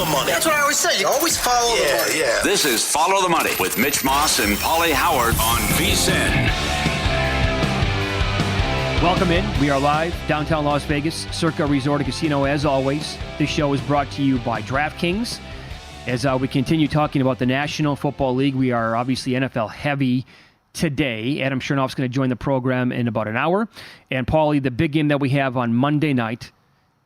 the money. That's what I always say. You always follow the money. Yeah. This is Follow the Money with Mitch Moss and Pauly Howard on VSiN. Welcome in. We are live, downtown Las Vegas, Circa Resort and Casino. As always, this show is brought to you by DraftKings. As we continue talking about the National Football League, we are obviously NFL heavy today. Adam Chernoff's going to join the program in about an hour. And Pauly, the big game that we have on Monday night.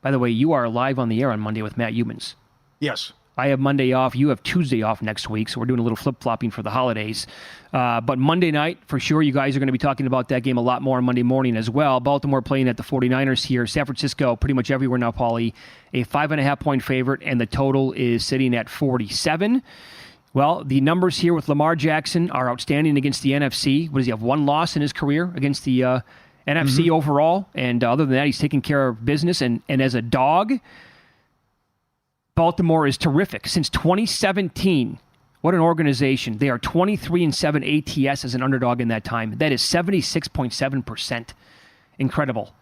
By the way, you are live on the air on Monday with Matt Humans. Yes. I have Monday off. You have Tuesday off next week, so we're doing a little flip-flopping for the holidays. But Monday night, for sure, you guys are going to be talking about that game a lot more on Monday morning as well. Baltimore playing at the 49ers here. San Francisco pretty much everywhere now, Pauly. A 5.5-point favorite, and the total is sitting at 47. Well, the numbers here with Lamar Jackson are outstanding against the NFC. What does he have, one loss in his career against the NFC overall? And other than that, he's taking care of business. And as a dog, Baltimore is terrific. Since 2017, what an organization. They are 23-7 ATS as an underdog in that time. That is 76.7%. Incredible.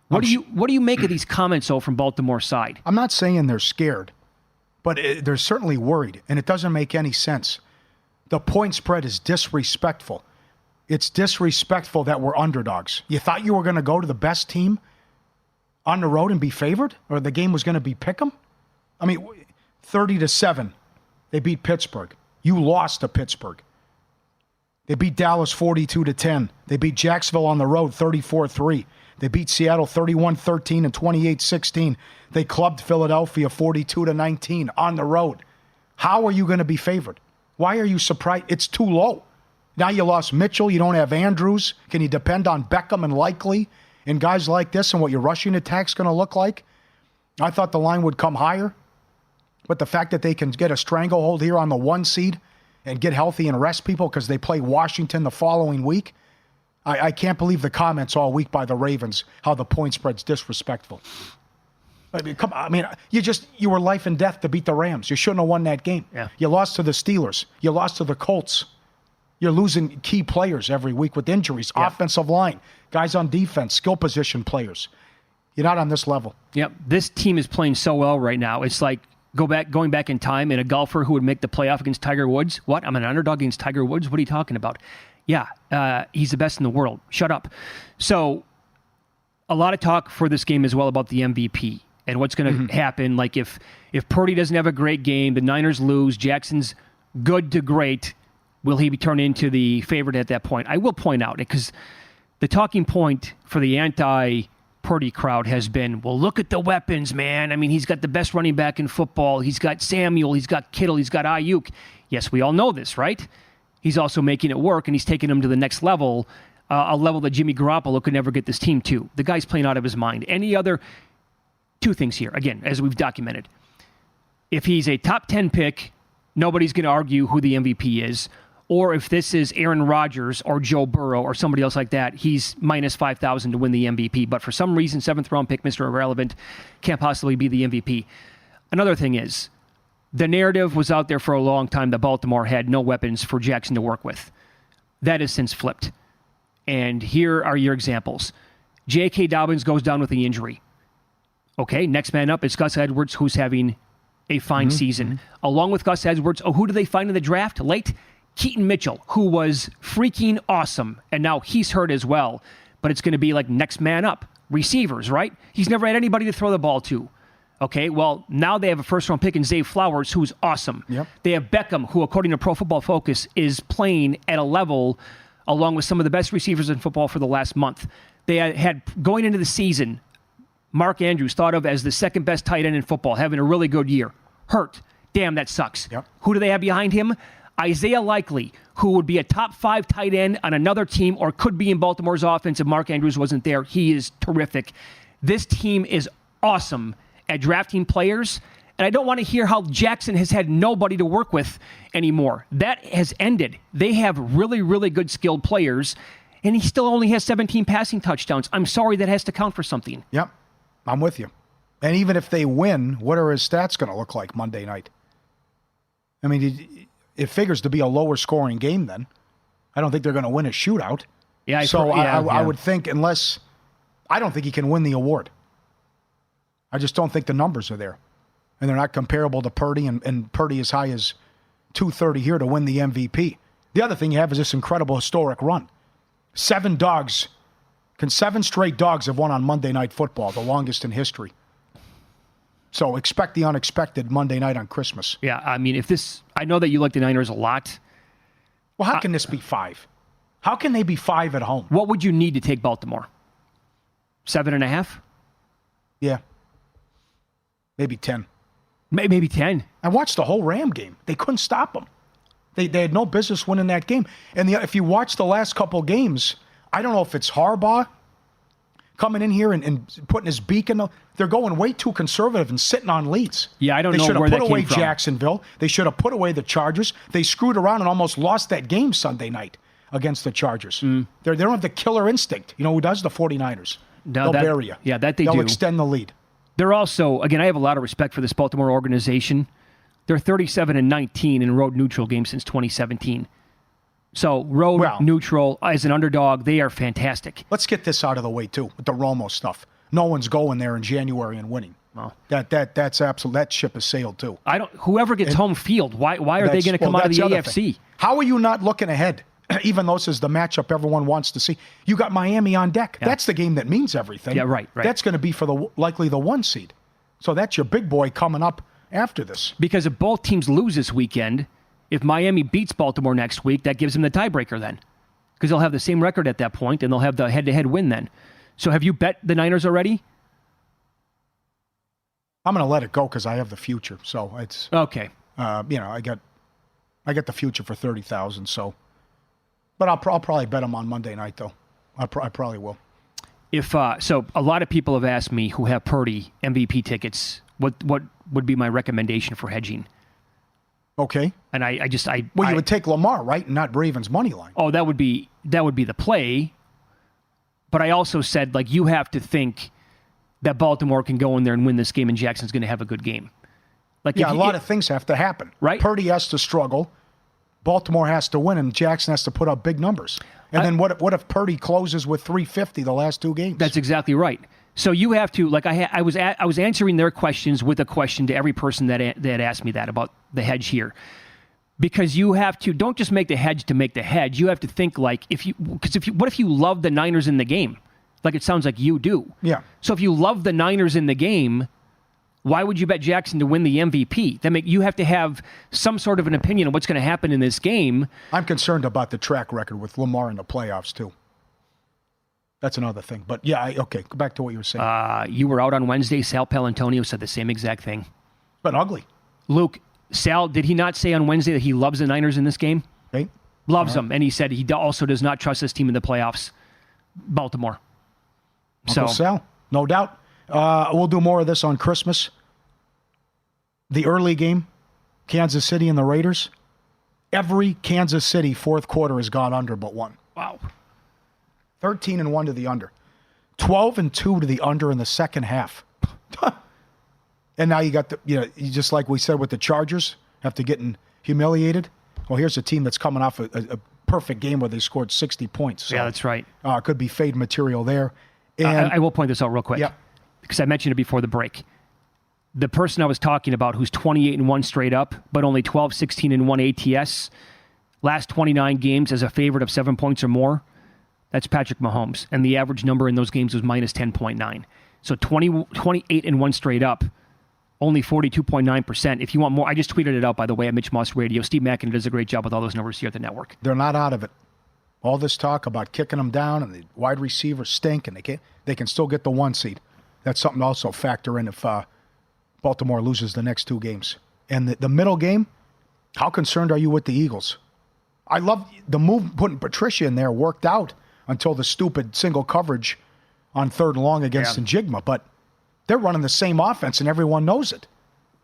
What do you make of these comments, though, from Baltimore's side? I'm not saying they're scared, but they're certainly worried, and it doesn't make any sense. The point spread is disrespectful. It's disrespectful that we're underdogs. You thought you were going to go to the best team on the road and be favored, or the game was going to be pick'em? I mean, 30-7, they beat Pittsburgh. You lost to Pittsburgh. They beat Dallas 42-10. They beat Jacksonville on the road 34-3. They beat Seattle 31-13 and 28-16. They clubbed Philadelphia 42-19 on the road. How are you going to be favored? Why are you surprised? It's too low. Now you lost Mitchell. You don't have Andrews. Can you depend on Beckham and Likely and guys like this and what your rushing attack's going to look like? I thought the line would come higher. But the fact that they can get a stranglehold here on the 1 seed and get healthy and rest people because they play Washington the following week, I can't believe the comments all week by the Ravens, how the point spread's disrespectful. You were life and death to beat the Rams. You shouldn't have won that game. Yeah. You lost to the Steelers. You lost to the Colts. You're losing key players every week with injuries, offensive line, guys on defense, skill position players. You're not on this level. Yep. This team is playing so well right now. It's like going back in time and a golfer who would make the playoff against Tiger Woods. What? I'm an underdog against Tiger Woods? What are you talking about? Yeah, he's the best in the world. Shut up. So a lot of talk for this game as well about the MVP and what's going to happen. Like if Purdy doesn't have a great game, the Niners lose, Jackson's good to great, will he be turned into the favorite at that point? I will point out, because the talking point for the anti-Purdy crowd has been, well, look at the weapons, man. I mean, he's got the best running back in football. He's got Samuel. He's got Kittle. He's got Ayuk. Yes, we all know this, right? He's also making it work, and he's taking them to the next level, a level that Jimmy Garoppolo could never get this team to. The guy's playing out of his mind. Any other two things here, again, as we've documented. If he's a top 10 pick, nobody's going to argue who the MVP is. Or if this is Aaron Rodgers or Joe Burrow or somebody else like that, he's minus 5,000 to win the MVP. But for some reason, 7th-round pick, Mr. Irrelevant, can't possibly be the MVP. Another thing is, the narrative was out there for a long time that Baltimore had no weapons for Jackson to work with. That has since flipped. And here are your examples. J.K. Dobbins goes down with the injury. Okay, next man up is Gus Edwards, who's having a fine season. Along with Gus Edwards, who do they find in the draft late? Keaton Mitchell, who was freaking awesome, and now he's hurt as well. But it's going to be like next man up. Receivers, right? He's never had anybody to throw the ball to. Okay, well, now they have a first-round pick in Zay Flowers, who's awesome. Yep. They have Beckham, who, according to Pro Football Focus, is playing at a level along with some of the best receivers in football for the last month. They had, going into the season, Mark Andrews thought of as the second-best tight end in football, having a really good year. Hurt. Damn, that sucks. Yep. Who do they have behind him? Isaiah Likely, who would be a top 5 tight end on another team or could be in Baltimore's offense if Mark Andrews wasn't there. He is terrific. This team is awesome at drafting players, and I don't want to hear how Jackson has had nobody to work with anymore. That has ended. They have really, really good skilled players, and he still only has 17 passing touchdowns. I'm sorry, that has to count for something. Yep, I'm with you. And even if they win, what are his stats going to look like Monday night? I mean, it figures to be a lower scoring game then. I don't think they're going to win a shootout. Yeah, I would think, I don't think he can win the award. I just don't think the numbers are there. And they're not comparable to Purdy, and Purdy as high as 230 here to win the MVP. The other thing you have is this incredible historic run. 7 straight dogs have won on Monday Night Football, the longest in history. So expect the unexpected Monday night on Christmas. Yeah, I mean, I know that you like the Niners a lot. Well, how can this be 5? How can they be 5 at home? What would you need to take Baltimore? 7.5? Yeah. Maybe 10. Maybe 10. I watched the whole Ram game. They couldn't stop them. They had no business winning that game. And if you watch the last couple games, I don't know if it's Harbaugh coming in here and putting his beak in they're going way too conservative and sitting on leads. Yeah, I don't know where that came from. They should have put away Jacksonville. They should have put away the Chargers. They screwed around and almost lost that game Sunday night against the Chargers. They don't have the killer instinct. You know who does? The 49ers. They'll bury you. Yeah, that They'll do. extend the lead. They're also, again, I have a lot of respect for this Baltimore organization. They're 37-19 in road neutral games since 2017. So road neutral as an underdog, they are fantastic. Let's get this out of the way too with the Romo stuff. No one's going there in January and winning. Well, that's absolute. That ship has sailed too. Whoever gets home field, why are they going to come out of the AFC? Thing. How are you not looking ahead? Even though this is the matchup everyone wants to see, you got Miami on deck. Yeah. That's the game that means everything. Yeah, right. That's going to be for likely the 1 seed. So that's your big boy coming up after this. Because if both teams lose this weekend, if Miami beats Baltimore next week, that gives them the tiebreaker then. Because they'll have the same record at that point, and they'll have the head-to-head win then. So have you bet the Niners already? I'm going to let it go because I have the future. So it's okay. I got the future for 30,000. So, but I'll probably bet them on Monday night though. I probably will. So a lot of people have asked me who have Purdy MVP tickets, what would be my recommendation for hedging? Okay. And you would take Lamar, right? And not Ravens money line. Oh, that would be the play. But I also said, you have to think that Baltimore can go in there and win this game and Jackson's going to have a good game. A lot of things have to happen. Right? Purdy has to struggle. Baltimore has to win, and Jackson has to put up big numbers. And then what if Purdy closes with 350 the last 2 games? That's exactly right. So you have to, I was answering their questions with a question to every person that asked me that about the hedge here. Because you have to, don't just make the hedge to make the hedge. You have to think what if you love the Niners in the game? Like it sounds like you do. Yeah. So if you love the Niners in the game, why would you bet Jackson to win the MVP? You have to have some sort of an opinion of what's going to happen in this game. I'm concerned about the track record with Lamar in the playoffs too. That's another thing. But yeah, okay, go back to what you were saying. You were out on Wednesday. Sal Palantonio said the same exact thing. But ugly. Luke, Sal, did he not say on Wednesday that he loves the Niners in this game? Okay. Loves them. And he said he also does not trust this team in the playoffs. Baltimore. Uncle Sal, no doubt. We'll do more of this on Christmas. The early game, Kansas City and the Raiders. Every Kansas City fourth quarter has gone under but one. Wow. 13-1 to the under. 12-2 to the under in the second half. And now you got you just like we said with the Chargers, after getting humiliated. Well, here's a team that's coming off a perfect game where they scored 60 points. So, yeah, that's right. Could be fade material there. And I will point this out real quick. Yeah. Because I mentioned it before the break. The person I was talking about who's 28-1 straight up, but only 12-16-1 ATS, last 29 games as a favorite of 7 points or more, that's Patrick Mahomes. And the average number in those games was minus 10.9. So 28-1 straight up, only 42.9%. If you want more, I just tweeted it out, by the way, at Mitch Moss Radio. Steve Mackin does a great job with all those numbers here at the network. They're not out of it. All this talk about kicking them down and the wide receivers stink and they can still get the 1 seed. That's something to also factor in if Baltimore loses the next 2 games. And the middle game, how concerned are you with the Eagles? I love the move putting Patricia in there worked out until the stupid single coverage on 3rd and long against Njigma. But they're running the same offense and everyone knows it.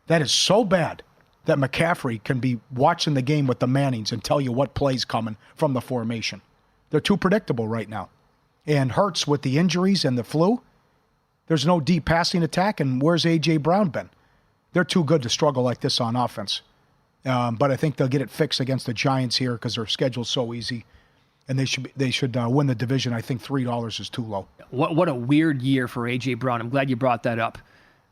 That is so bad that McCaffrey can be watching the game with the Mannings and tell you what play's coming from the formation. They're too predictable right now. And Hurts with the injuries and the flu, there's no deep passing attack, and where's A.J. Brown been? They're too good to struggle like this on offense. But I think they'll get it fixed against the Giants here because their schedule's so easy. And they should win the division. I think $3 is too low. What a weird year for A.J. Brown. I'm glad you brought that up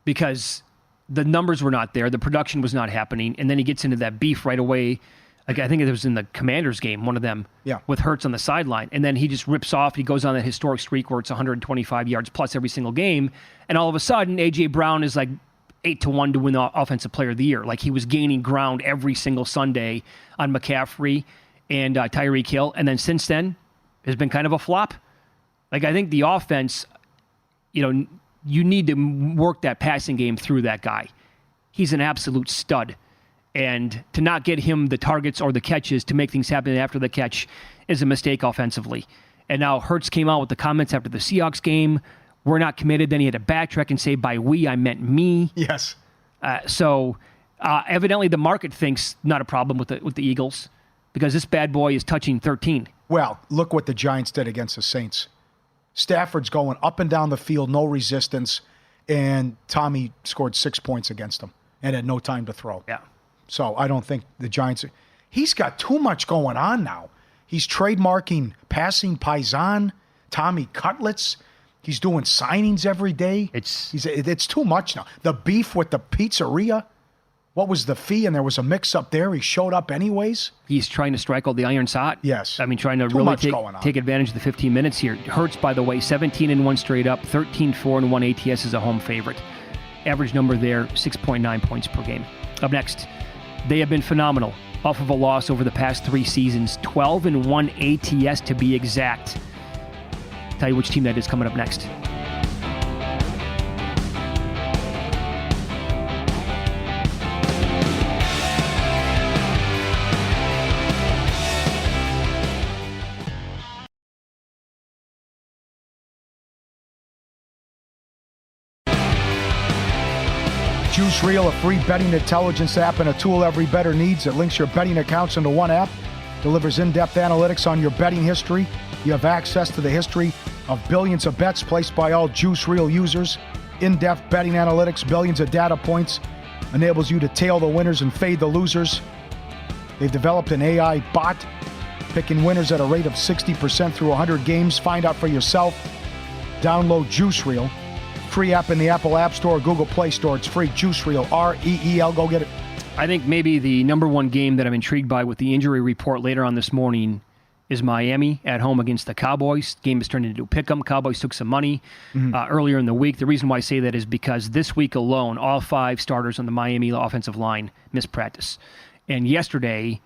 because the numbers were not there. The production was not happening. And then he gets into that beef right away. Like, I think it was in the Commanders game, one of them, with Hurts on the sideline. And then he just rips off. He goes on that historic streak where it's 125 yards plus every single game. And all of a sudden, A.J. Brown is like 8-1 to win the Offensive Player of the Year. Like, he was gaining ground every single Sunday on McCaffrey and Tyreek Hill. And then since then, has been kind of a flop. Like, I think the offense, you need to work that passing game through that guy. He's an absolute stud. And to not get him the targets or the catches to make things happen after the catch is a mistake offensively. And now Hurts came out with the comments after the Seahawks game. We're not committed. Then he had to backtrack and say, by we, I meant me. Yes. So evidently the market thinks not a problem with the Eagles because this bad boy is touching 13. Well, look what the Giants did against the Saints. Stafford's going up and down the field, no resistance, and Tommy scored 6 points against him and had no time to throw. Yeah. So I don't think the Giants... He's got too much going on now. He's trademarking passing Paisan, Tommy Cutlets. He's doing signings every day. It's too much now. The beef with the pizzeria. What was the fee? And there was a mix-up there. He showed up anyways. He's trying to strike all the irons hot. Yes. I mean, trying to really take advantage of the 15 minutes here. Hurts, by the way, 17-1 straight up, 13-4-1 ATS is a home favorite. Average number there, 6.9 points per game. Up next, they have been phenomenal off of a loss over the past 3 seasons, 12-1 ATS to be exact. Tell you which team that is coming up next. Juice Reel, a free betting intelligence app and a tool every bettor needs. It links your betting accounts into one app, delivers in-depth analytics on your betting history. You have access to the history of billions of bets placed by all Juice Reel users. In-depth betting analytics, billions of data points, enables you to tail the winners and fade the losers. They've developed an AI bot, picking winners at a rate of 60% through 100 games. Find out for yourself. Download Juice Reel. Free app in the Apple App Store or Google Play Store. It's free. Juice Reel, REEL. Go get it. I think maybe the number one game that I'm intrigued by with the injury report later on this morning is Miami at home against the Cowboys. Game is turned into a pick'em. Cowboys took some money earlier in the week. The reason why I say that is because this week alone, all 5 starters on the Miami offensive line missed practice. And yesterday,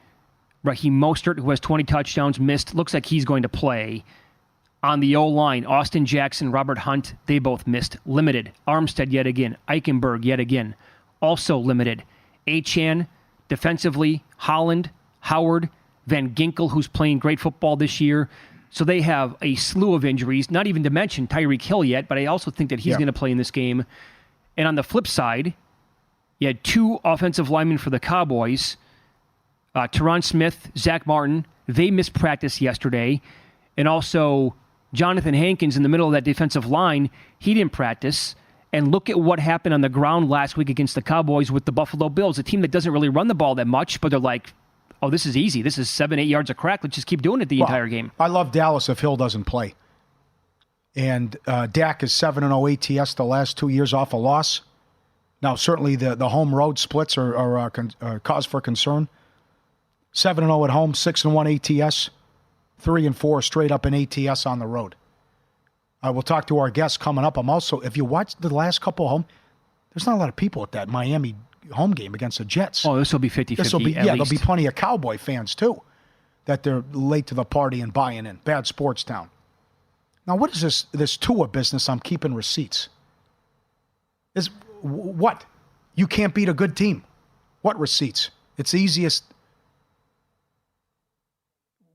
Raheem Mostert, who has 20 touchdowns, missed. Looks like he's going to play. On the O-line, Austin Jackson, Robert Hunt, they both missed. Limited. Armstead yet again. Eichenberg yet again. Also limited. Achane, defensively, Holland, Howard, Van Ginkel, who's playing great football this year. So they have a slew of injuries, not even to mention Tyreek Hill yet, but I also think that he's going to play in this game. And on the flip side, you had 2 offensive linemen for the Cowboys, Teron Smith, Zach Martin. They missed practice yesterday. And also Jonathan Hankins in the middle of that defensive line, he didn't practice. And look at what happened on the ground last week against the Cowboys with the Buffalo Bills, a team that doesn't really run the ball that much, but they're like, oh, this is easy. This is 7-8 yards of crack. Let's just keep doing it the entire game. I love Dallas if Hill doesn't play. And Dak is 7-0 ATS the last 2 years off a loss. Now, certainly the home road splits are cause for concern. 7-0 at home, 6-1 ATS. 3-4 straight up in ATS on the road. We'll talk to our guests coming up. If you watch the last couple home, there's not a lot of people at that Miami home game against the Jets. Oh, this will be 50-50 there'll be plenty of Cowboy fans too, that they're late to the party and buying in. Bad sports town. Now, what is this Tua business? I'm keeping receipts. Is what? You can't beat a good team. What receipts? It's the easiest.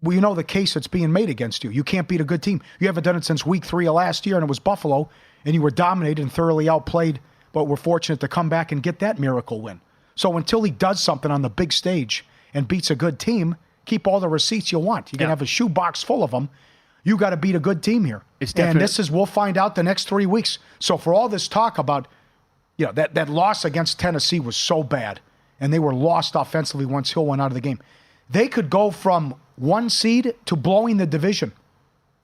Well, you know the case that's being made against you. You can't beat a good team. You haven't done it since week 3 of last year, and it was Buffalo, and you were dominated and thoroughly outplayed, but were fortunate to come back and get that miracle win. So until he does something on the big stage and beats a good team, keep all the receipts you want. You can have a shoebox full of them. You got to beat a good team here. We'll find out the next 3 weeks. So for all this talk about, that loss against Tennessee was so bad, and they were lost offensively once Hill went out of the game. They could go from 1 seed to blowing the division,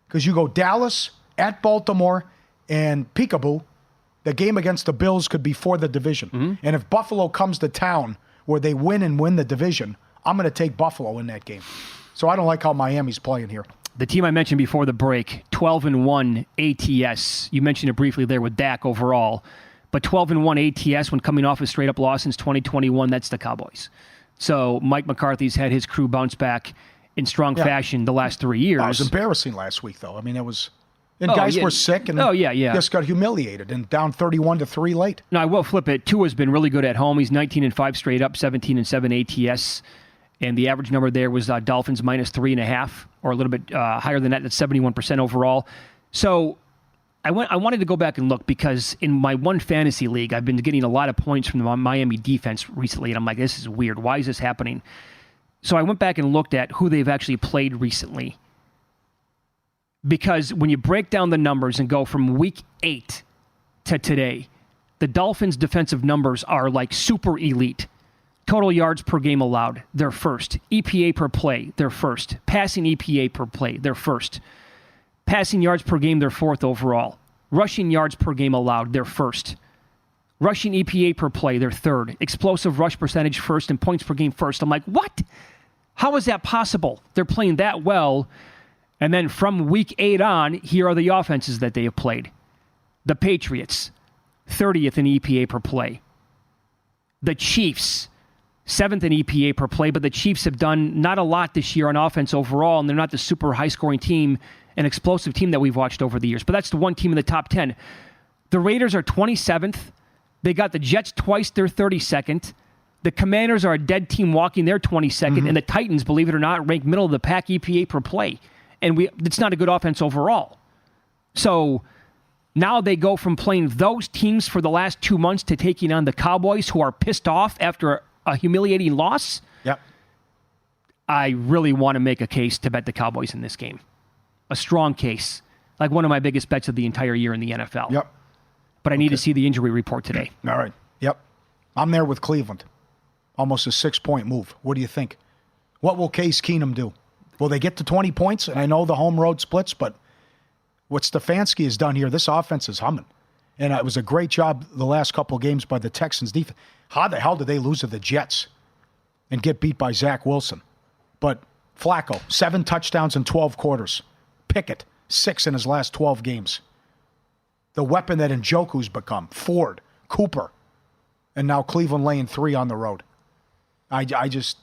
because you go Dallas, at Baltimore, and Peekaboo, The game against the Bills could be for the division. And if Buffalo comes to town where they win the division, I'm going to take Buffalo in that game. So I don't like how Miami's playing here. The team I mentioned before the break, 12-1 ATS. You mentioned it briefly there with Dak overall. But 12-1 ATS when coming off a straight-up loss since 2021, that's the Cowboys. So Mike McCarthy's had his crew bounce back in strong fashion the last 3 years. It was embarrassing last week, though. I mean, it was... And guys were sick and just got humiliated and down 31-3 late. No, I will flip it. Tua's been really good at home. He's 19-5 straight up, 17-7 ATS. And the average number there was Dolphins minus 3.5, or a little bit higher than that. That's 71% overall. So I wanted to go back and look because in my one fantasy league, I've been getting a lot of points from the Miami defense recently. And I'm like, this is weird. Why is this happening? So I went back and looked at who they've actually played recently. Because when you break down the numbers and go from week 8 to today, the Dolphins' defensive numbers are like super elite. Total yards per game allowed, they're first. EPA per play, they're first. Passing EPA per play, they're first. Passing yards per game, they're fourth overall. Rushing yards per game allowed, they're first. Rushing EPA per play, they're third. Explosive rush percentage first and points per game first. I'm like, what? How is that possible? They're playing that well. And then from week 8 on, here are the offenses that they have played. The Patriots, 30th in EPA per play. The Chiefs, 7th in EPA per play, but the Chiefs have done not a lot this year on offense overall, and they're not the super high-scoring team, an explosive team that we've watched over the years. But that's the one team in the top 10. The Raiders are 27th. They got the Jets twice, they're 32nd. The Commanders are a dead team walking, they're 22nd. And the Titans, believe it or not, rank middle of the pack EPA per play. And it's not a good offense overall. So now they go from playing those teams for the last 2 months to taking on the Cowboys, who are pissed off after a humiliating loss. Yep. I really want to make a case to bet the Cowboys in this game. A strong case. Like one of my biggest bets of the entire year in the NFL. Yep. But I need to see the injury report today. All right. Yep. I'm there with Cleveland. Almost a 6-point move. What do you think? What will Case Keenum do? Will they get to 20 points? And I know the home road splits, but what Stefanski has done here, this offense is humming. And it was a great job the last couple of games by the Texans defense. How the hell did they lose to the Jets and get beat by Zach Wilson? But Flacco, 7 touchdowns in 12 quarters. Pickett, 6 in his last 12 games. The weapon that Njoku's become. Ford, Cooper, and now Cleveland laying 3 on the road. I just...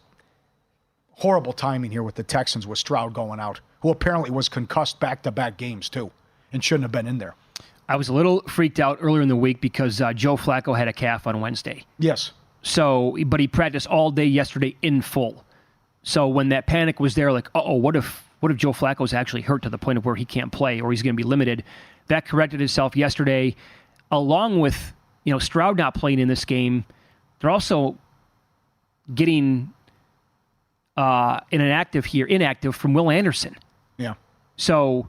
Horrible timing here with the Texans with Stroud going out, who apparently was concussed back-to-back games, too, and shouldn't have been in there. I was a little freaked out earlier in the week because Joe Flacco had a calf on Wednesday. Yes. But he practiced all day yesterday in full. So when that panic was there, like, what if Joe Flacco's actually hurt to the point of where he can't play or he's going to be limited? That corrected itself yesterday, along with Stroud not playing in this game. They're also getting inactive from Will Anderson. Yeah. So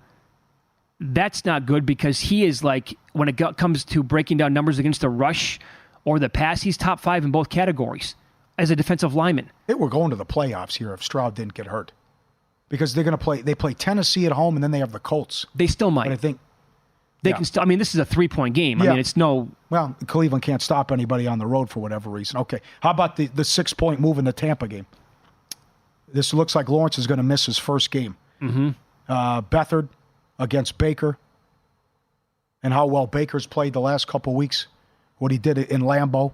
that's not good because he is like, when it comes to breaking down numbers against the rush or the pass, he's top 5 in both categories as a defensive lineman. They were going to the playoffs here if Stroud didn't get hurt. Because they play Tennessee at home and then they have the Colts. They still might. But I think they can still, this is a 3-point game. Yeah. I mean, it's no... Well, Cleveland can't stop anybody on the road for whatever reason. Okay. How about the 6-point move in the Tampa game? This looks like Lawrence is going to miss his first game. Mm-hmm. Beathard against Baker, and how well Baker's played the last couple weeks. What he did in Lambeau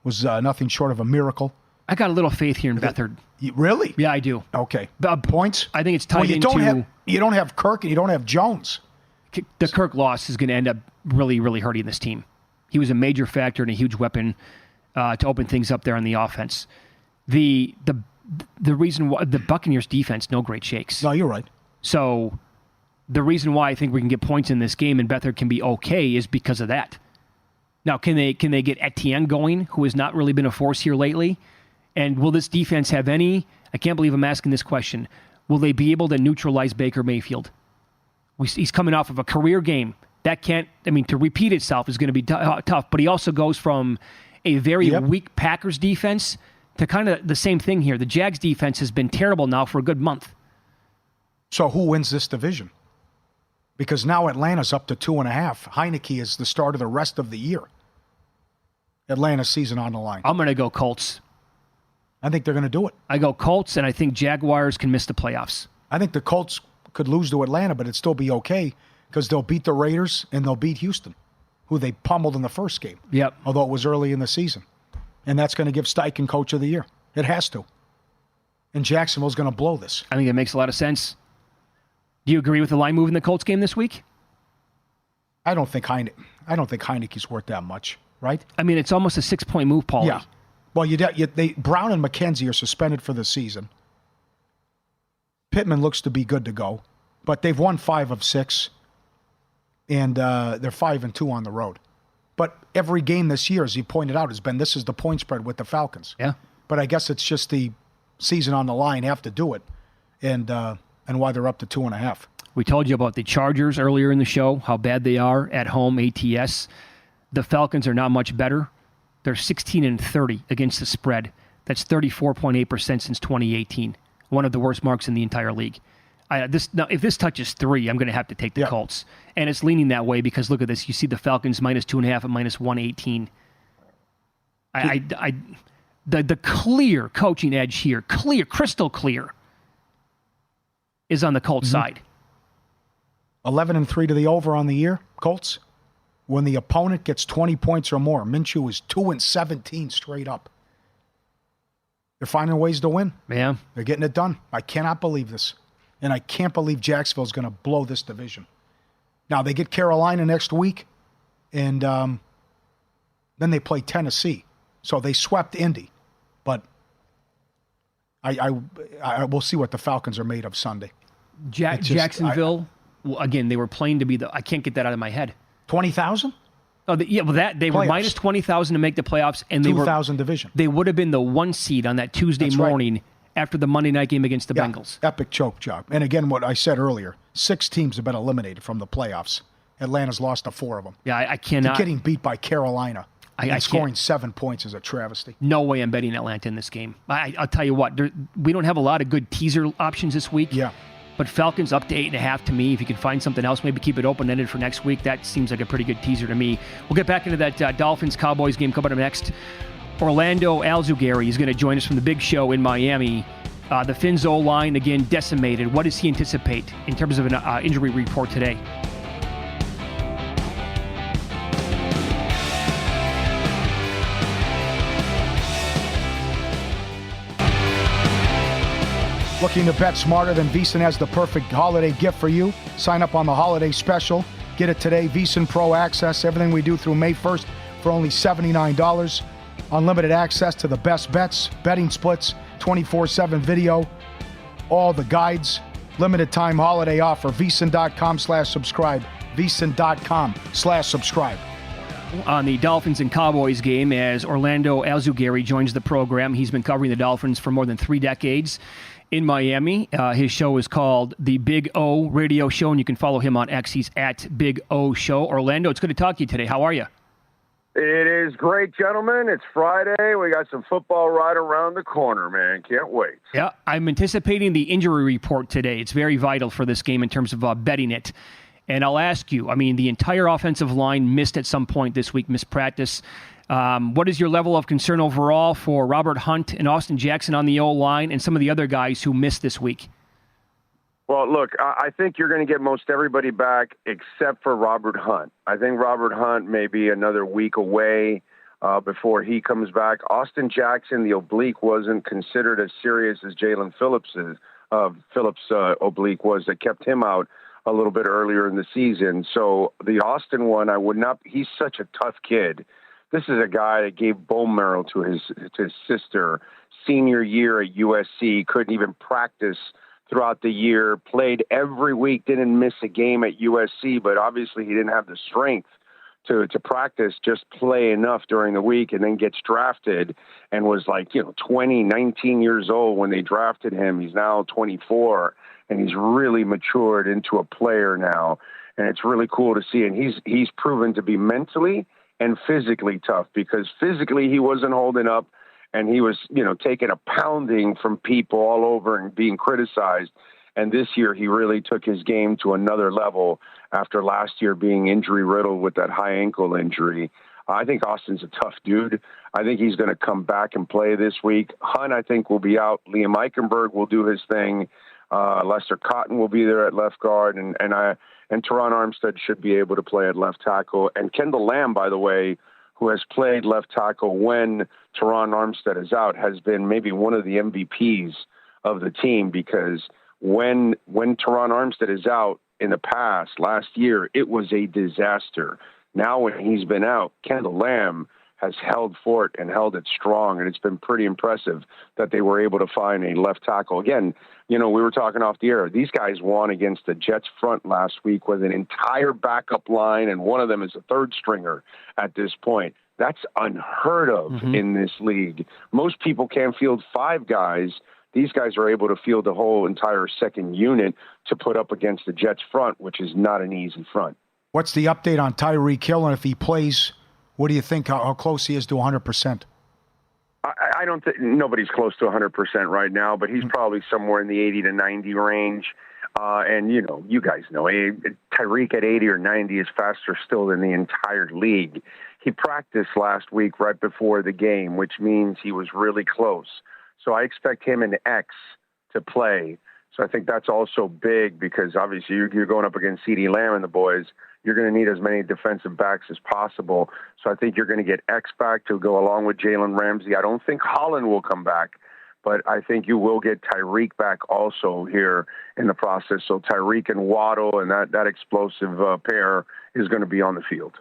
was nothing short of a miracle. I got a little faith here in Beathard. Really? Yeah, I do. Okay. Points? I think it's tied you don't have Kirk and you don't have Jones. The Kirk loss is going to end up really, really hurting this team. He was a major factor and a huge weapon to open things up there on the offense. The reason why the Buccaneers defense, no great shakes. No, you're right. So the reason why I think we can get points in this game and Beathard can be okay is because of that. Now, can they get Etienne going, who has not really been a force here lately? And will this defense have any, I can't believe I'm asking this question, will they be able to neutralize Baker Mayfield? He's coming off of a career game. That can't, to repeat itself is going to be tough, but he also goes from a very weak Packers defense to kind of the same thing here. The Jags defense has been terrible now for a good month. So who wins this division? Because now Atlanta's up to 2.5. Heineke is the start of the rest of the year. Atlanta's season on the line. I'm going to go Colts. I think they're going to do it. I go Colts, and I think Jaguars can miss the playoffs. I think the Colts could lose to Atlanta, but it'd still be okay because they'll beat the Raiders and they'll beat Houston, who they pummeled in the first game. Yep. Although it was early in the season. And that's going to give Steichen Coach of the Year. It has to. And Jacksonville's going to blow this. I think it makes a lot of sense. Do you agree with the line move in the Colts game this week? I don't think Heineke's worth that much, right? I mean, it's almost a 6-point move, Pauly. Yeah. Well, Brown and McKenzie are suspended for the season. Pittman looks to be good to go, but they've won 5 of 6, and they're 5-2 on the road. But every game this year, as you pointed out, this is the point spread with the Falcons. Yeah. But I guess it's just the season on the line have to do it, and why they're up to 2.5. We told you about the Chargers earlier in the show, how bad they are at home, ATS. The Falcons are not much better. They're 16-30 against the spread. That's 34.8% since 2018. One of the worst marks in the entire league. If this touches 3, I'm going to have to take the Colts. And it's leaning that way because look at this. You see the Falcons -2.5 and -118. The clear coaching edge here, crystal clear, is on the Colts side. 11-3 to the over on the year, Colts. When the opponent gets 20 points or more, Minshew is 2-17 straight up. They're finding ways to win. Yeah. They're getting it done. I cannot believe this. And I can't believe Jacksonville's going to blow this division. Now, they get Carolina next week, and then they play Tennessee. So they swept Indy. But I will see what the Falcons are made of Sunday. Jacksonville, again, they were playing to be I can't get that out of my head. 20,000? Oh, they were minus 20,000 to make the playoffs, and they 2,000 division. They would have been the 1 seed on that Tuesday morning after the Monday night game against the Bengals. Epic choke job. And again, what I said earlier, 6 teams have been eliminated from the playoffs. Atlanta's lost to 4 of them. Yeah, I cannot. Getting beat by Carolina and scoring can't. 7 points is a travesty. No way I'm betting Atlanta in this game. I'll tell you what, we don't have a lot of good teaser options this week. Yeah. But Falcons up to 8.5 to me. If you can find something else, maybe keep it open-ended for next week. That seems like a pretty good teaser to me. We'll get back into that Dolphins-Cowboys game coming up next. Orlando Alzugaray is going to join us from the big show in Miami. The Fins O-line, again, decimated. What does he anticipate in terms of an injury report today? Looking to bet smarter than VEASAN has the perfect holiday gift for you. Sign up on the holiday special. Get it today. VEASAN Pro Access. Everything we do through May 1st for only $79. Unlimited access to the best bets, betting splits, 24/7 video, all the guides. Limited time holiday offer. VEASAN.com/subscribe. VEASAN.com/subscribe. On the Dolphins and Cowboys game, as Orlando Alzugaray joins the program. He's been covering the Dolphins for more than 3 decades. In Miami. His show is called The Big O Radio Show, and you can follow him on X. He's at Big O Show. Orlando, it's good to talk to you today. How are you? It is great, gentlemen. It's Friday. We got some football right around the corner, man. Can't wait. Yeah, I'm anticipating the injury report today. It's very vital for this game in terms of betting it. And I'll ask you, the entire offensive line missed at some point this week, missed practice. What is your level of concern overall for Robert Hunt and Austin Jackson on the O-line and some of the other guys who missed this week? Well, look, I think you're going to get most everybody back except for Robert Hunt. I think Robert Hunt may be another week away before he comes back. Austin Jackson, the oblique wasn't considered as serious as Jalen Phillips' oblique was that kept him out a little bit earlier in the season. So the Austin one, he's such a tough kid. This is a guy that gave bone marrow to his sister. Senior year at USC, couldn't even practice throughout the year, played every week, didn't miss a game at USC, but obviously he didn't have the strength to practice, just play enough during the week, and then gets drafted and was 19 years old when they drafted him. He's now 24, and he's really matured into a player now, and it's really cool to see. And he's proven to be mentally and physically tough, because physically he wasn't holding up, and he was, taking a pounding from people all over and being criticized. And this year he really took his game to another level after last year being injury riddled with that high ankle injury. I think Austin's a tough dude. I think he's going to come back and play this week. Hunt, I think, will be out. Liam Eichenberg will do his thing. Lester Cotton will be there at left guard, and Teron Armstead should be able to play at left tackle. And Kendall Lamb, by the way, who has played left tackle when Teron Armstead is out, has been maybe one of the MVPs of the team, because when Teron Armstead is out in the past, last year, it was a disaster. Now when he's been out, Kendall Lamb has held fort and held it strong, and it's been pretty impressive that they were able to find a left tackle. Again, we were talking off the air. These guys won against the Jets front last week with an entire backup line, and one of them is a third stringer at this point. That's unheard of in this league. Most people can't field 5 guys. These guys are able to field the whole entire second unit to put up against the Jets front, which is not an easy front. What's the update on Tyreek Hill, and if he plays, what do you think, how close he is to 100%? I don't think nobody's close to 100% right now, but he's probably somewhere in the 80 to 90 range. And, you guys know, Tyreek at 80 or 90 is faster still than the entire league. He practiced last week right before the game, which means he was really close. So I expect him and X to play. So I think that's also big, because obviously you're going up against CeeDee Lamb and the boys. You're going to need as many defensive backs as possible. So I think you're going to get X back to go along with Jalen Ramsey. I don't think Holland will come back, but I think you will get Tyreek back also here in the process. So Tyreek and Waddle and that explosive pair is going to be on the field.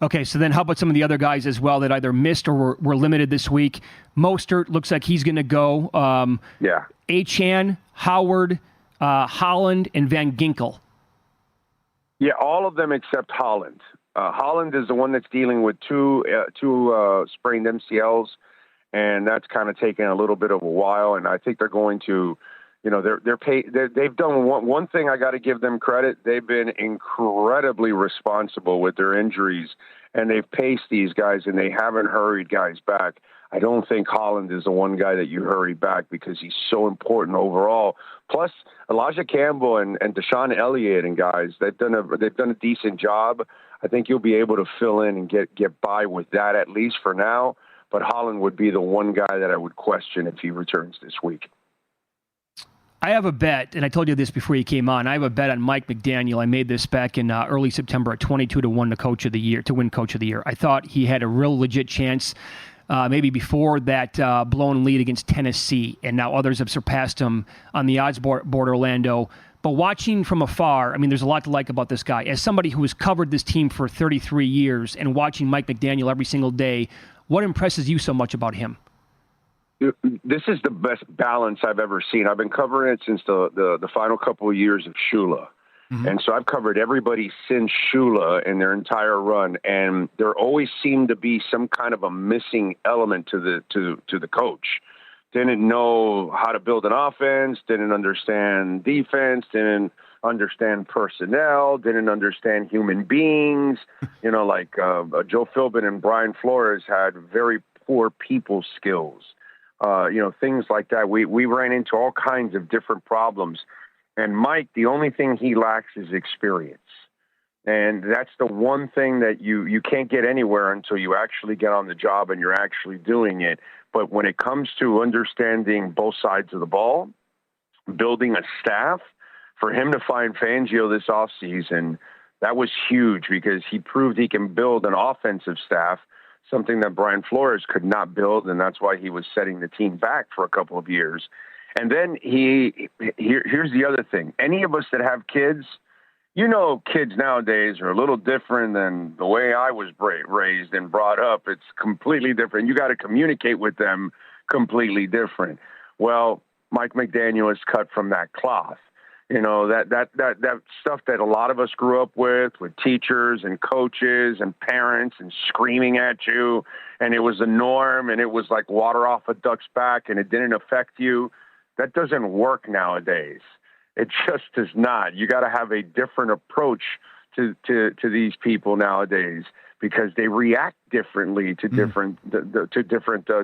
Okay, so then how about some of the other guys as well that either missed or were limited this week? Mostert looks like he's going to go. Achane, Howard, Holland, and Van Ginkel. Yeah, all of them except Holland. Holland is the one that's dealing with two sprained MCLs, and that's kind of taken a little bit of a while. And I think they're going to, they've done one thing. I got to give them credit. They've been incredibly responsible with their injuries, and they've paced these guys, and they haven't hurried guys back. I don't think Holland is the one guy that you hurry back, because he's so important overall. Plus, Elijah Campbell and Deshaun Elliott and guys, they've done a decent job. I think you'll be able to fill in and get by with that, at least for now. But Holland would be the one guy that I would question if he returns this week. I have a bet, and I told you this before you came on. I have a bet on Mike McDaniel. I made this back in early September at 22-1 to win Coach of the Year. I thought he had a real legit chance. Maybe before that blown lead against Tennessee, and now others have surpassed him on the odds board, Orlando. But watching from afar, there's a lot to like about this guy. As somebody who has covered this team for 33 years and watching Mike McDaniel every single day, what impresses you so much about him? This is the best balance I've ever seen. I've been covering it since the final couple of years of Shula. And so I've covered everybody since Shula in their entire run, and there always seemed to be some kind of a missing element to the coach. Didn't know how to build an offense, didn't understand defense, didn't understand personnel, didn't understand human beings. Joe Philbin and Brian Flores had very poor people skills. Things like that. We ran into all kinds of different problems. And Mike, the only thing he lacks is experience. And that's the one thing that you can't get anywhere until you actually get on the job and you're actually doing it. But when it comes to understanding both sides of the ball, building a staff, for him to find Fangio this offseason, that was huge, because he proved he can build an offensive staff, something that Brian Flores could not build, and that's why he was setting the team back for a couple of years. And then here's the other thing. Any of us that have kids, kids nowadays are a little different than the way I was raised and brought up. It's completely different. You got to communicate with them completely different. Well, Mike McDaniel is cut from that cloth. That stuff that a lot of us grew up with teachers and coaches and parents and screaming at you, and it was the norm, and it was like water off a duck's back, and it didn't affect you. That doesn't work nowadays. It just does not. You got to have a different approach to these people nowadays, because they react differently to different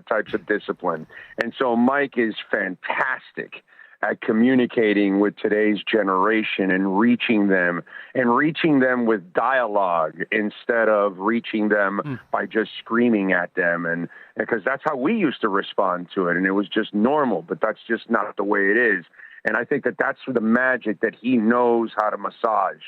types of discipline. And so Mike is fantastic at communicating with today's generation and reaching them with dialogue instead of reaching them by just screaming at them. And because that's how we used to respond to it. And it was just normal, but that's just not the way it is. And I think that that's the magic, that he knows how to massage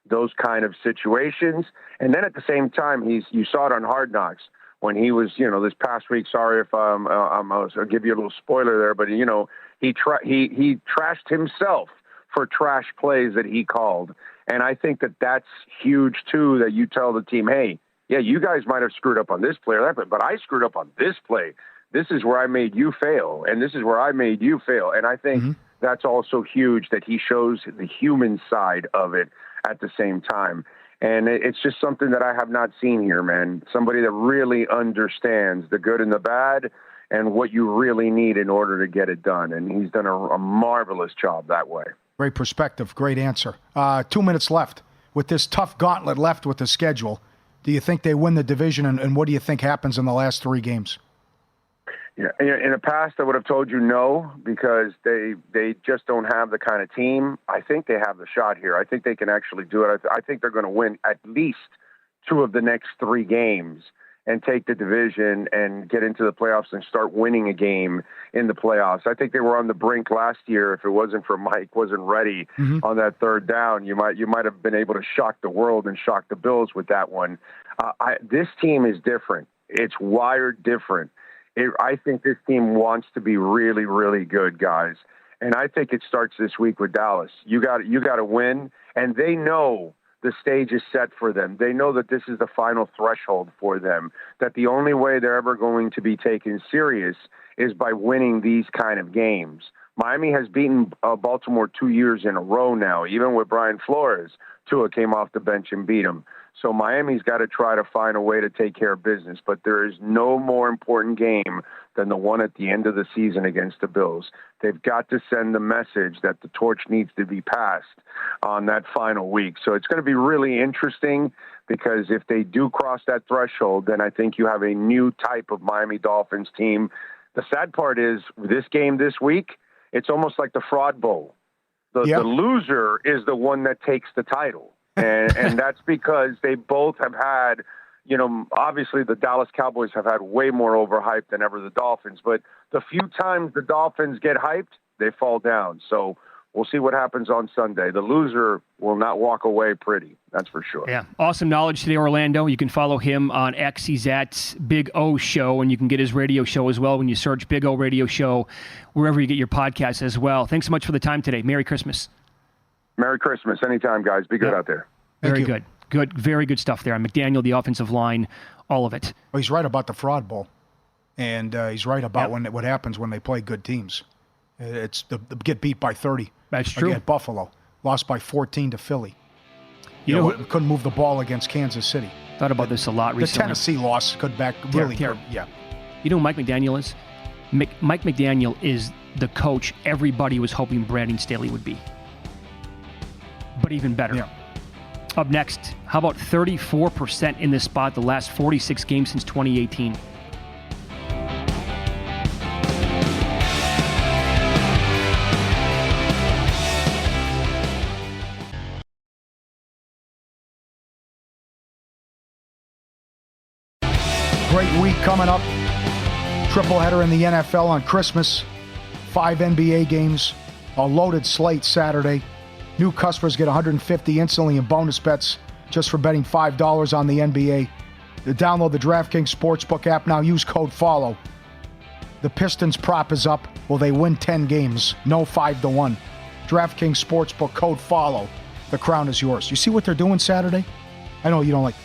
those kind of situations. And then at the same time, you saw it on Hard Knocks when he was, this past week, sorry if I'll give you a little spoiler there, but, he trashed himself for trash plays that he called. And I think that that's huge, too, that you tell the team, hey, yeah, you guys might have screwed up on this play or that play, but I screwed up on this play. This is where I made you fail, and this is where I made you fail. And I think that's also huge, that he shows the human side of it at the same time. And it's just something that I have not seen here, man. Somebody that really understands the good and the bad and what you really need in order to get it done. And he's done a marvelous job that way. Great perspective. Great answer. 2 minutes left. With this tough gauntlet left with the schedule, do you think they win the division, and what do you think happens in the last 3 games? Yeah, in the past, I would have told you no, because they just don't have the kind of team. I think they have the shot here. I think they can actually do it. I think they're going to win at least 2 of the next 3 games and take the division and get into the playoffs and start winning a game in the playoffs. I think they were on the brink last year. If it wasn't for Mike wasn't ready on that 3rd down, you might have been able to shock the world and shock the Bills with that one. This team is different. It's wired different. I think this team wants to be really, really good, guys. And I think it starts this week with Dallas. You got to win, and they know the stage is set for them. They know that this is the final threshold for them, that the only way they're ever going to be taken serious is by winning these kind of games. Miami has beaten Baltimore 2 years in a row now. Even with Brian Flores, Tua came off the bench and beat him. So Miami's got to try to find a way to take care of business. But there is no more important game than the one at the end of the season against the Bills. They've got to send the message that the torch needs to be passed on that final week. So it's going to be really interesting, because if they do cross that threshold, then I think you have a new type of Miami Dolphins team. The sad part is, this game this week, it's almost like the Fraud Bowl. The loser is the one that takes the title. And that's because they both have had, obviously the Dallas Cowboys have had way more overhype than ever the Dolphins. But the few times the Dolphins get hyped, they fall down. So we'll see what happens on Sunday. The loser will not walk away pretty. That's for sure. Yeah. Awesome knowledge today, Orlando. You can follow him on X. He's at Big O Show, and you can get his radio show as well when you search Big O Radio Show, wherever you get your podcasts as well. Thanks so much for the time today. Merry Christmas. Merry Christmas. Anytime, guys. Be good out there. Very good. Good. Very good stuff there. On McDaniel, the offensive line, all of it. Well, he's right about the Fraud Bowl. And he's right about what happens when they play good teams. It's get beat by 30. That's true. Again, Buffalo lost by 14 to Philly. Couldn't move the ball against Kansas City. Thought about this a lot recently. The Tennessee loss could back really. Yeah. You know who Mike McDaniel is? Mike McDaniel is the coach everybody was hoping Brandon Staley would be. But even better. Yeah. Up next, how about 34% in this spot the last 46 games since 2018? Great week coming up. Triple header in the NFL on Christmas. 5 NBA games. A loaded slate Saturday. New customers get $150 instantly in bonus bets just for betting $5 on the NBA. Download the DraftKings Sportsbook app now. Use code FOLLOW. The Pistons prop is up. Will they win 10 games? No, 5-1. DraftKings Sportsbook, code FOLLOW. The crown is yours. You see what they're doing Saturday? I know you don't like.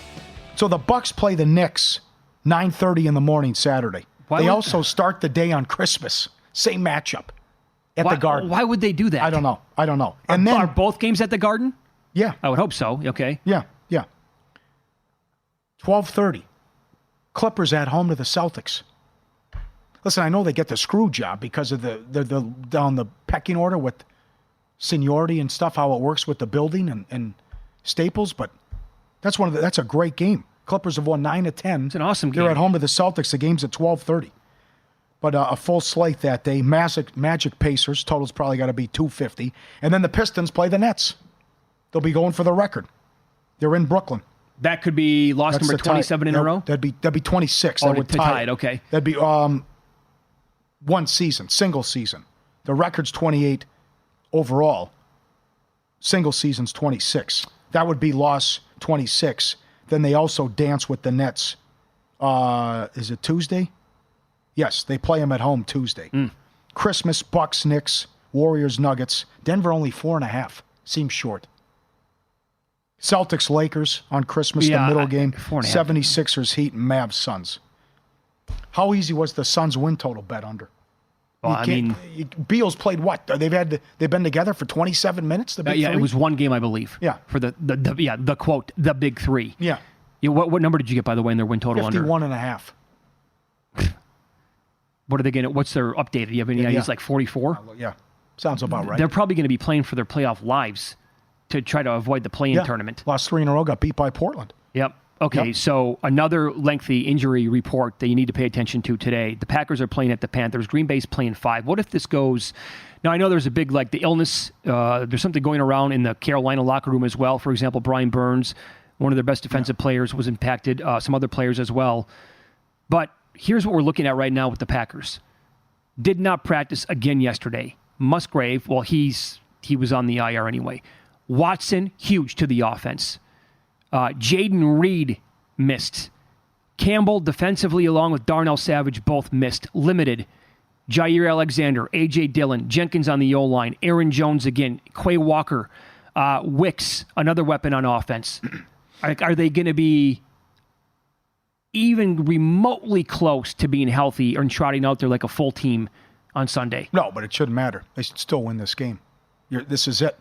So the Bucks play the Knicks 9:30 in the morning Saturday. They also start the day on Christmas. Same matchup. At the Garden. Why would they do that? I don't know. And then, are both games at the Garden? Yeah. I would hope so. Okay. Yeah. 12:30. Clippers at home to the Celtics. Listen, I know they get the screw job because of the down the pecking order with seniority and stuff, how it works with the building and Staples, but that's a great game. Clippers have won 9 of 10. It's an awesome game. They're at home to the Celtics. The game's at 12:30. But a full slate that day. Magic Pacers. Total's probably got to be 250. And then the Pistons play the Nets. They'll be going for the record. They're in Brooklyn. That could be loss number 27 in a row? That'd be 26. Oh, that would tie it. Okay. That'd be one season, single season. The record's 28 overall. Single season's 26. That would be loss 26. Then they also dance with the Nets. Is it Tuesday? Yes, they play them at home Tuesday. Christmas, Bucks, Knicks, Warriors, Nuggets. Denver only 4.5. Seems short. Celtics, Lakers on Christmas, the middle game. 4.5. 76ers, Heat, and Mavs, Suns. How easy was the Suns win total bet under? Well, Beal's played what? They've been together for 27 minutes. The big three? It was one game, I believe. Yeah. For the quote, the big three. Yeah. What number did you get, by the way, in their win total 51.5. What are they going to? What's their updated? Do you have any ideas? Like 44? Yeah. Sounds about right. They're probably going to be playing for their playoff lives to try to avoid the play-in tournament. Lost 3 in a row, got beat by Portland. Yep. Okay, so another lengthy injury report that you need to pay attention to today. The Packers are playing at the Panthers. Green Bay's playing 5. What if this goes... Now, I know there's a big, the illness. There's something going around in the Carolina locker room as well. For example, Brian Burns, one of their best defensive players, was impacted. Some other players as well. But here's what we're looking at right now with the Packers. Did not practice again yesterday. Musgrave, well, he was on the IR anyway. Watson, huge to the offense. Jaden Reed missed. Campbell defensively along with Darnell Savage both missed. Limited. Jair Alexander, A.J. Dillon, Jenkins on the O-line, Aaron Jones again, Quay Walker, Wicks, another weapon on offense. Are they going to be even remotely close to being healthy or trotting out there like a full team on Sunday? No, but it shouldn't matter. They should still win this game. This is it.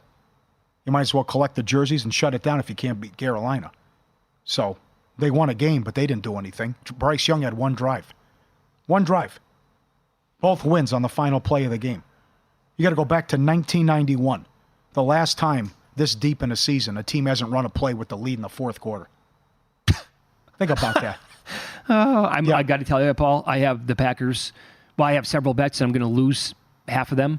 You might as well collect the jerseys and shut it down if you can't beat Carolina. So they won a game, but they didn't do anything. Bryce Young had one drive. One drive. Both wins on the final play of the game. You got to go back to 1991. The last time this deep in a season a team hasn't run a play with the lead in the fourth quarter. Think about that. I got to tell you, Paul, I have the Packers. Well, I have several bets, and I'm going to lose half of them.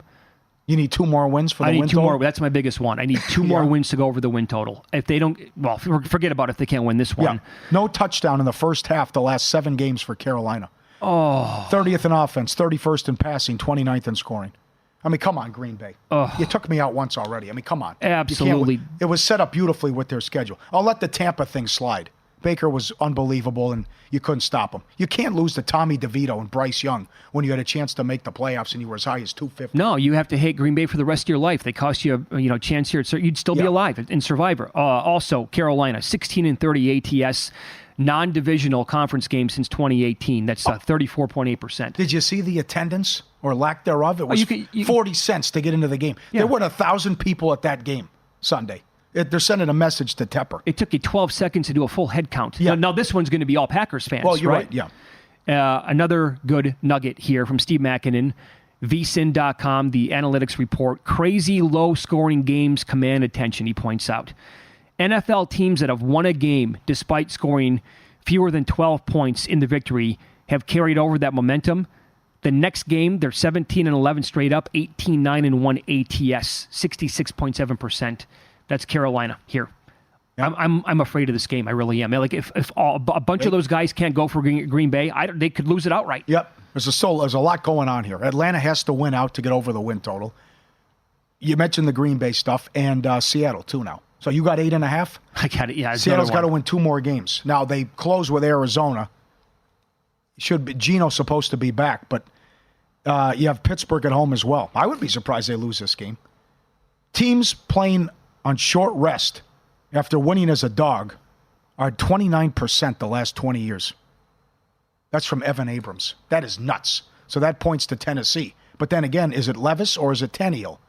You need 2 more wins for the win total? I need 2 more. That's my biggest one. I need 2 more wins to go over the win total. If they don't, well, forget about if they can't win this one. Yeah. No touchdown in the first half the last 7 games for Carolina. Oh. 30th in offense, 31st in passing, 29th in scoring. I mean, come on, Green Bay. You took me out once already. I mean, come on. Absolutely. It was set up beautifully with their schedule. I'll let the Tampa thing slide. Baker was unbelievable, and you couldn't stop him. You can't lose to Tommy DeVito and Bryce Young when you had a chance to make the playoffs and you were as high as 250. No, you have to hate Green Bay for the rest of your life. They cost you a chance here. You'd still be alive in Survivor. Also, Carolina, 16-30 ATS, non-divisional conference game since 2018. That's 34.8%. Did you see the attendance or lack thereof? It was 40 cents to get into the game. Yeah. There were 1,000 people at that game Sunday. They're sending a message to Tepper. It took you 12 seconds to do a full head count. Yeah. Now this one's going to be all Packers fans, well, you're right. Yeah. Another good nugget here from Steve Makinen, vsin.com, the analytics report. Crazy low-scoring games command attention, he points out. NFL teams that have won a game despite scoring fewer than 12 points in the victory have carried over that momentum. The next game, they're 17-11 straight up, 18-9-1 ATS, 66.7%. That's Carolina here. Yep. I'm afraid of this game. I really am. Like if a bunch of those guys can't go for Green Bay, they could lose it outright. Yep. There's a lot going on here. Atlanta has to win out to get over the win total. You mentioned the Green Bay stuff and Seattle too now. So you got 8.5. I got it. Yeah. Seattle's got to win 2 more games. Now they close with Arizona. Gino's supposed to be back, but you have Pittsburgh at home as well. I would be surprised they lose this game. Teams playing on short rest after winning as a dog are 29% the last 20 years. That's from Evan Abrams. That is nuts. So that points to Tennessee. But then again, is it Levis or is it Tannehill?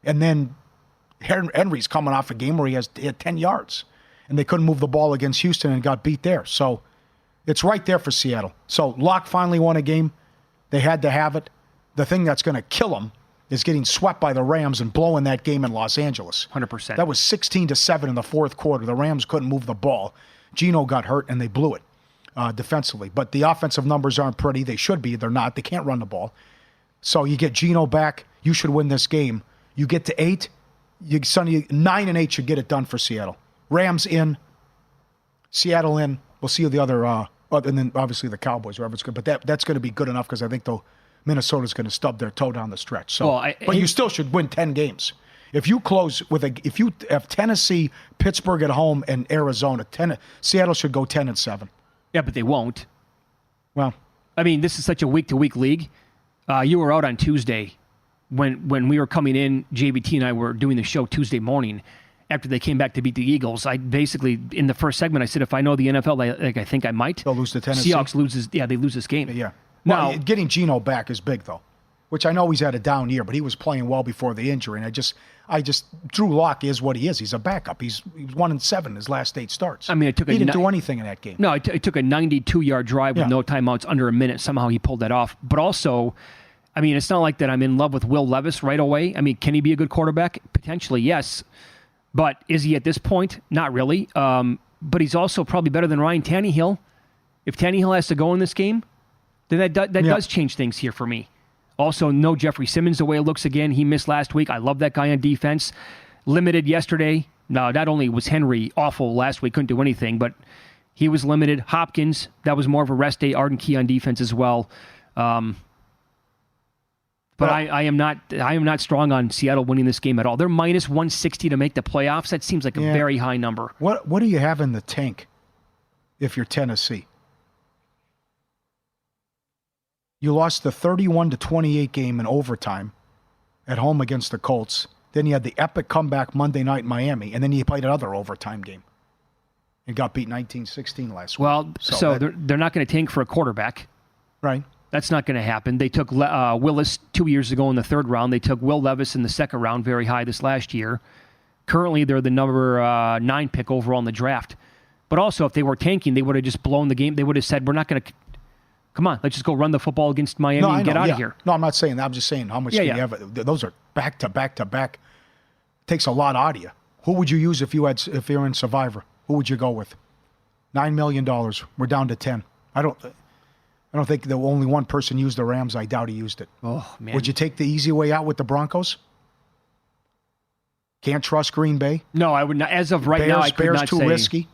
And then Henry's coming off a game where he had 10 yards. And they couldn't move the ball against Houston and got beat there. So it's right there for Seattle. So Locke finally won a game. They had to have it. The thing that's going to kill them is getting swept by the Rams and blowing that game in Los Angeles. 100%. That was 16-7 in the fourth quarter. The Rams couldn't move the ball. Gino got hurt, and they blew it. defensively. But the offensive numbers aren't pretty. They should be. They're not. They can't run the ball. So you get Geno back. You should win this game. You get to 8. 9 and 8 should get it done for Seattle. Rams in. Seattle in. We'll see who the other, and then obviously the Cowboys, wherever it's good. But that's going to be good enough because I think Minnesota's going to stub their toe down the stretch. So, but you still should win 10 games. If you have Tennessee, Pittsburgh at home, and Arizona, Seattle should go 10-7. Yeah, but they won't. Well, I mean, this is such a week-to-week league. You were out on Tuesday when we were coming in. JBT and I were doing the show Tuesday morning after they came back to beat the Eagles. I basically, in the first segment, I said, if I know the NFL, I think I might. They'll lose to Tennessee. Seahawks they lose this game. Yeah. Now, well, getting Geno back is big, though, which I know he's had a down year, but he was playing well before the injury. And Drew Lock is what he is. He's a backup. He was 1-7 his last 8 starts. I mean, he didn't do anything in that game. No, it took a 92-yard drive with no timeouts under a minute. Somehow he pulled that off. But also, I mean, it's not like that I'm in love with Will Levis right away. I mean, can he be a good quarterback? Potentially, yes. But is he at this point? Not really. But he's also probably better than Ryan Tannehill. If Tannehill has to go in this game, then that does change things here for me. Also, no Jeffrey Simmons the way it looks again. He missed last week. I love that guy on defense. Limited yesterday. No, not only was Henry awful last week, couldn't do anything, but he was limited. Hopkins, that was more of a rest day. Arden Key on defense as well. But I am not strong on Seattle winning this game at all. They're minus 160 to make the playoffs. That seems like a very high number. What do you have in the tank if you're Tennessee? You lost the 31-28 game in overtime at home against the Colts. Then you had the epic comeback Monday night in Miami, and then you played another overtime game and got beat 19-16 last week. Well, so they're not going to tank for a quarterback. Right. That's not going to happen. They took Willis 2 years ago in the 3rd round. They took Will Levis in the 2nd round, very high this last year. Currently, they're the number 9 pick overall in the draft. But also, if they were tanking, they would have just blown the game. They would have said, we're not going to... Come on, let's just go run the football against Miami and get out of here. No, I'm not saying that. I'm just saying how much do you have. Those are back-to-back-to-back. Takes a lot out of you. Who would you use if you're in Survivor? Who would you go with? $9 million. We're down to 10. I don't think the only one person used the Rams. I doubt he used it. Oh, man. Would you take the easy way out with the Broncos? Can't trust Green Bay? No, I would not. As of right now, I could not say. Bears too risky?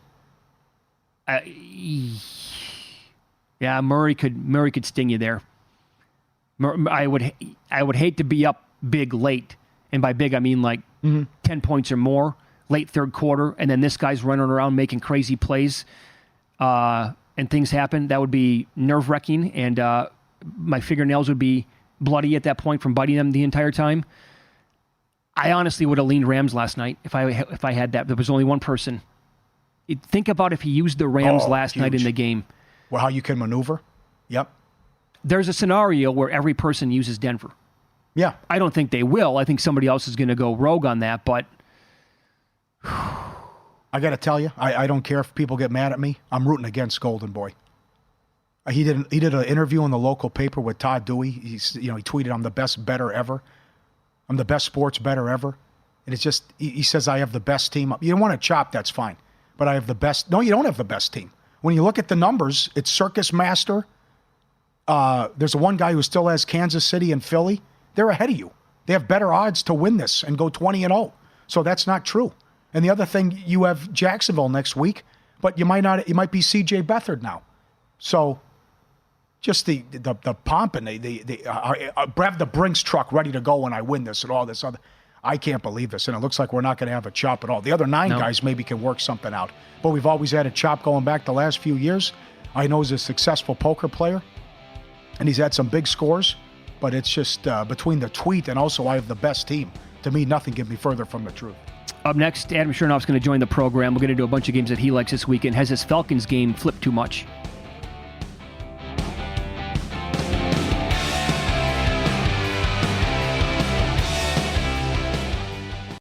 Yeah, Murray could sting you there. I would hate to be up big late. And by big, I mean like 10 points or more, late 3rd quarter, and then this guy's running around making crazy plays. And things happen. That would be nerve-wracking, and my fingernails would be bloody at that point from biting them the entire time. I honestly would have leaned Rams last night if I had that. There was only one person. Think about if he used the Rams last night in the game. Well, how you can maneuver? Yep. There's a scenario where every person uses Denver. Yeah. I don't think they will. I think somebody else is going to go rogue on that, but... I got to tell you, I don't care if people get mad at me. I'm rooting against Golden Boy. He did an interview in the local paper with Todd Dewey. He tweeted, "I'm the best bettor ever. I'm the best sports bettor ever." And it's just, he says, "I have the best team." You don't want to chop, that's fine. But I have the best. No, you don't have the best team. When you look at the numbers, it's Circus Master. There's one guy who still has Kansas City and Philly. They're ahead of you. They have better odds to win this and go 20-0. So that's not true. And the other thing, you have Jacksonville next week, but you might not. It might be C.J. Beathard now. So just the pomp and have the Brinks truck ready to go when I win this and all this other. I can't believe this, and it looks like we're not going to have a chop at all. The other 9 guys maybe can work something out, but we've always had a chop going back the last few years. I know he's a successful poker player, and he's had some big scores, but it's just between the tweet and also I have the best team. To me, nothing can be further from the truth. Up next, Adam Chernoff's going to join the program. We're going to do a bunch of games that he likes this weekend. Has his Falcons game flipped too much?